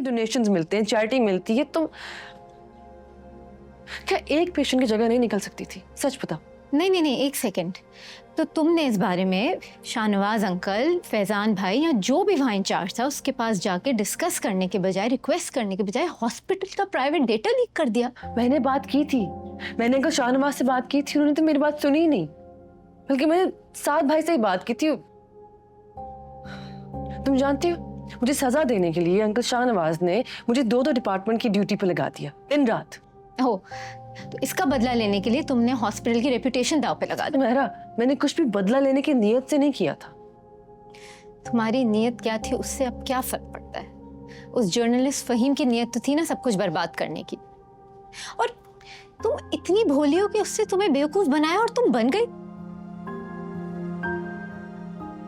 Donations मिलते हैं, charity मिलती है, तुम क्या एक पेशेंट की जगह नहीं निकल सकती थी? सच बताओ। नहीं नहीं नहीं, एक सेकंड। तो तुमने इस बारे में शाहनवाज अंकल, फैजान भाई या जो भी वहाँ इंचार्ज था उसके पास जाके डिस्कस करने के बजाय, रिक्वेस्ट करने के बजाय हॉस्पिटल का प्राइवेट डेटा लीक कर दिया? मैंने बात की थी, मैंने अंकल शाहनवाज से बात की थी, उन्होंने तो मेरी बात सुनी ही नहीं, बल्कि मैंने साद भाई से ही बात की थी। तुम जानती हो, मुझे सजा देने के लिए अंकल शाहनवाज ने मुझे दो डिपार्टमेंट की ड्यूटी पे लगा दिया, दिन रात। हो, तो इसका बदला लेने के लिए तुमने हॉस्पिटल की रेपुटेशन दांव पे लगा दी। मेहरा, मैंने कुछ भी बदला लेने की नीयत से नहीं किया था। तुम्हारी नीयत क्या थी उससे अब क्या फर्क पड़ता है? उस जर्नलिस्ट फहीम की नीयत तो थी ना सब कुछ बर्बाद करने की। और तुम इतनी भोली हो कि उससे तुम्हें बेवकूफ बनाया और तुम बन गई।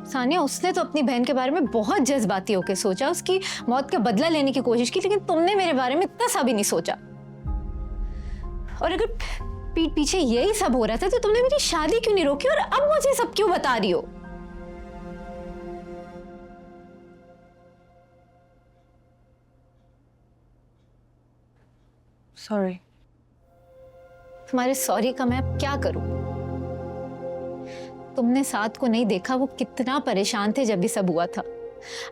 सानिया, उसने तो अपनी बहन के बारे में बहुत जज्बाती होकर सोचा, उसकी मौत का बदला लेने की कोशिश की, लेकिन तुमने मेरे बारे में इतना सा भी नहीं सोचा। और अगर पीठ पीछे यही सब हो रहा था तो तुमने मेरी शादी क्यों नहीं रोकी और अब मुझे सब क्यों बता रही हो? सॉरी। तुम्हारे सॉरी का मैं अब क्या करूं? तुमने साथ को नहीं देखा, वो कितना परेशान थे जब भी सब हुआ था।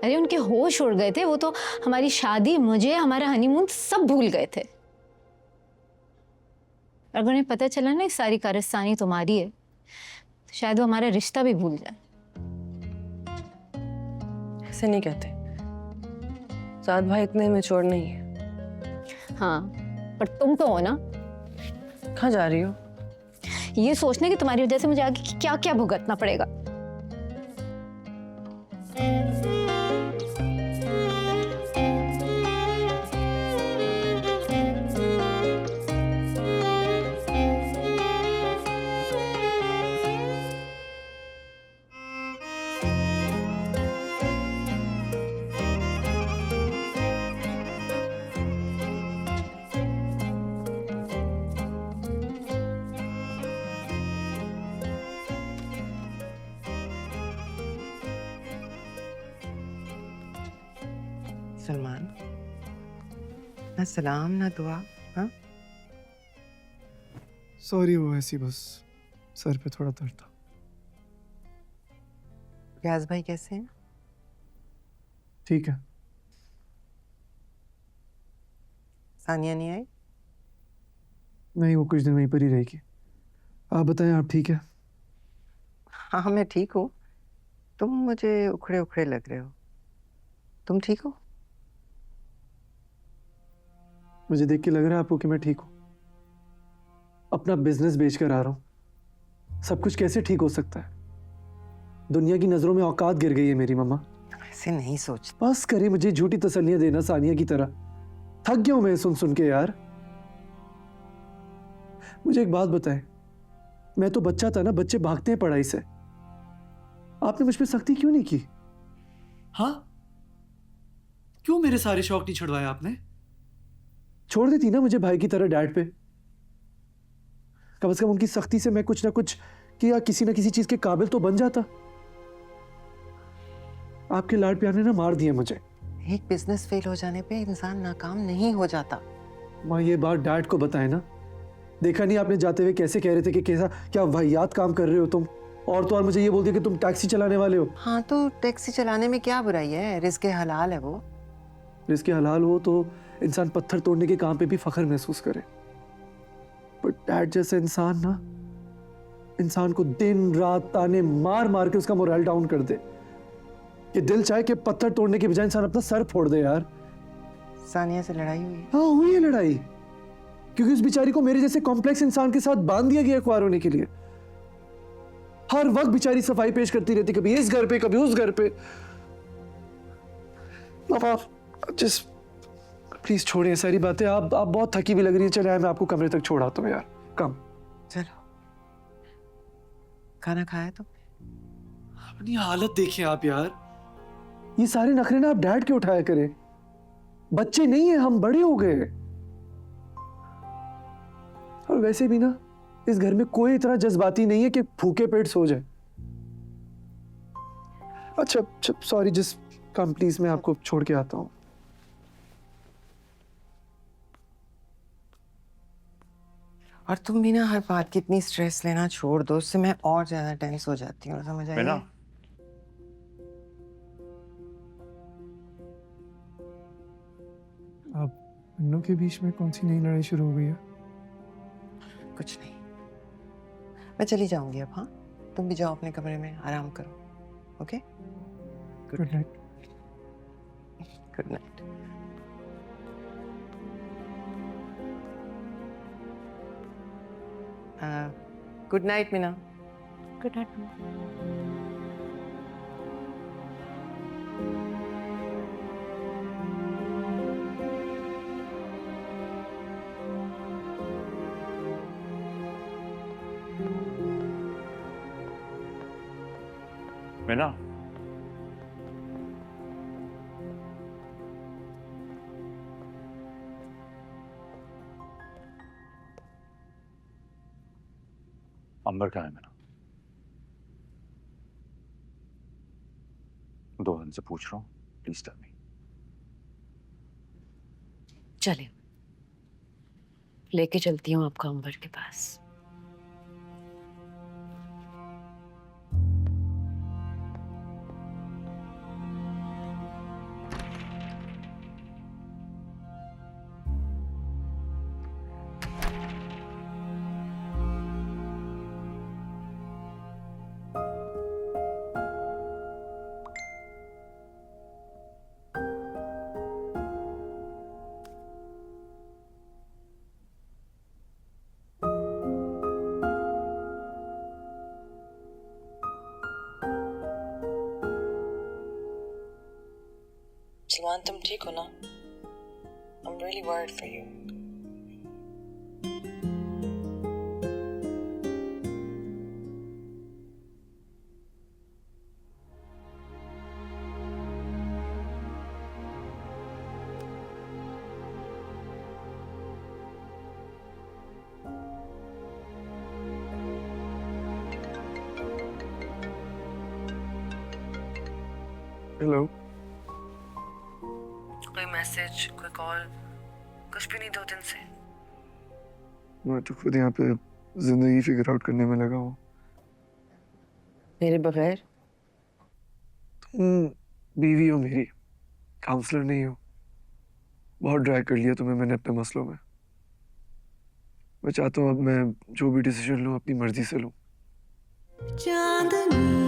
अरे उनके होश उड़ गए थे, वो तो हमारी शादी, मुझे, हमारा हनीमून सब भूल गए थे। अगर उन्हें पता चला ना इस सारी कारस्तानी तुम्हारी है तो शायद वो हमारा रिश्ता भी भूल जाए। ऐसे नहीं कहते, साद भाई इतने मैच्योर नहीं है। हाँ, पर तुम तो हो ना। कहाँ जा रही हो? ये सोचने कि तुम्हारी वजह से मुझे आगे क्या क्या भुगतना पड़ेगा। सलमान, ना सलाम ना दुआ। हाँ, सॉरी, वो ऐसी बस सर पे थोड़ा दर्द था। रियाज भाई कैसे हैं? ठीक है। सानिया नहीं आई? नहीं, वो कुछ दिन वहीं पर ही रहेगी। आप बताएं, आप ठीक है? हाँ मैं ठीक हूँ। तुम मुझे उखड़े उखड़े लग रहे हो। तुम ठीक हो? मुझे देख के लग रहा है आपको कि मैं ठीक हूँ। अपना बिजनेस बेचकर आ रहा हूँ, सब कुछ कैसे ठीक हो सकता है? दुनिया की नजरों में औकात गिर गई है मेरी मम्मा। ऐसे नहीं सोच। बस करे मुझे झूठी तसल्लियां देना सानिया की तरह। थक गया हूं मैं सुन सुन के यार। मुझे एक बात बताएं, मैं तो बच्चा था ना, बच्चे भागते हैं पढ़ाई से। आपने मुझ पे सख्ती क्यों नहीं की? हाँ, क्यों मेरे सारे शौक नहीं छुड़वाए आपने? छोड़ देती ना मुझे भाई की तरह डैड पे। कम से कम उनकी सख्ती से मैं कुछ ना कुछ किया, किसी ना किसी चीज के काबिल तो बन जाता। आपके लाड प्यार ने ना मार दिया मुझे। एक बिजनेस फेल हो जाने पे इंसान नाकाम नहीं हो जाता। माँ, ये बात डैड को बताए ना। देखा नहीं आपने जाते हुए कैसे कह रहे थे कि कैसा क्या वाहियात काम कर रहे हो तुम, और तो और मुझे ये बोल दिया कि तुम टैक्सी चलाने वाले हो। हाँ तो टैक्सी चलाने में क्या बुराई है? रिस्क हलाल है वो। रिस्क हलाल हो तो इंसान पत्थर तोड़ने के काम पे भी फख्र महसूस करे। पर डैड जैसे इंसान ना, इंसान को दिन रात ताने मार मार के उसका मोरल डाउन कर दे कि दिल चाहे कि पत्थर तोड़ने के बजाय इंसान अपना सर फोड़ दे यार। सानिया से लड़ाई हुई? हाँ हुई है लड़ाई, क्योंकि उस बेचारी को मेरे जैसे कॉम्प्लेक्स इंसान के साथ बांध दिया गया अखबार होने के लिए। हर वक्त बेचारी सफाई पेश करती रहती, कभी इस घर पे कभी उस घर पे। जिस प्लीज छोड़िए सारी बातें। आप बहुत थकी भी लग रही है। चले मैं आपको कमरे तक छोड़ाता हूँ यार। कम चलो। खाना खाया तो? अपनी हालत देखिए आप यार। ये सारे नखरे ना आप डैड के उठाया करें। बच्चे नहीं है, हम बड़े हो गए। और वैसे भी ना इस घर में कोई इतना जज्बाती नहीं है कि भूखे पेट सो जाए। अच्छा सॉरी, जिस कम प्लीज मैं आपको छोड़ के आता हूँ। और तुम भी ना हर बात की इतनी स्ट्रेस लेना छोड़ दो, उससे मैं और ज्यादा टेंस हो जाती हूँ, समझ आई? मीना, अब इन लोग के बीच में कौन सी नई लड़ाई शुरू हो गई है? कुछ नहीं, मैं चली जाऊंगी अब। हाँ, तुम भी जाओ अपने कमरे में, आराम करो। Okay, good night. Good night. Good night Meena. Good night. Meena, Ambar कहाँ है? मीना, 2 दिन से पूछ रहा हूँ, प्लीज टेल मी। चले, लेके चलती हूँ आपको अंबर के पास। सलमान, तुम ठीक हो ना? I'm really worried for you. Hello. कोई मैसेज, कोई कॉल, कुछ भी नहीं 2 दिन से। मैं तो खुद यहाँ पे जिंदगी फिगर आउट करने में लगा हूँ। मेरे बगैर? तुम बीवी हो मेरी, काउंसलर नहीं हो। बहुत ड्रैग कर लिया तुम्हें मैंने अपने मसलों में। मैं चाहता हूँ अब मैं जो भी डिसीजन लूँ अपनी मर्जी से लूँ। चांदनी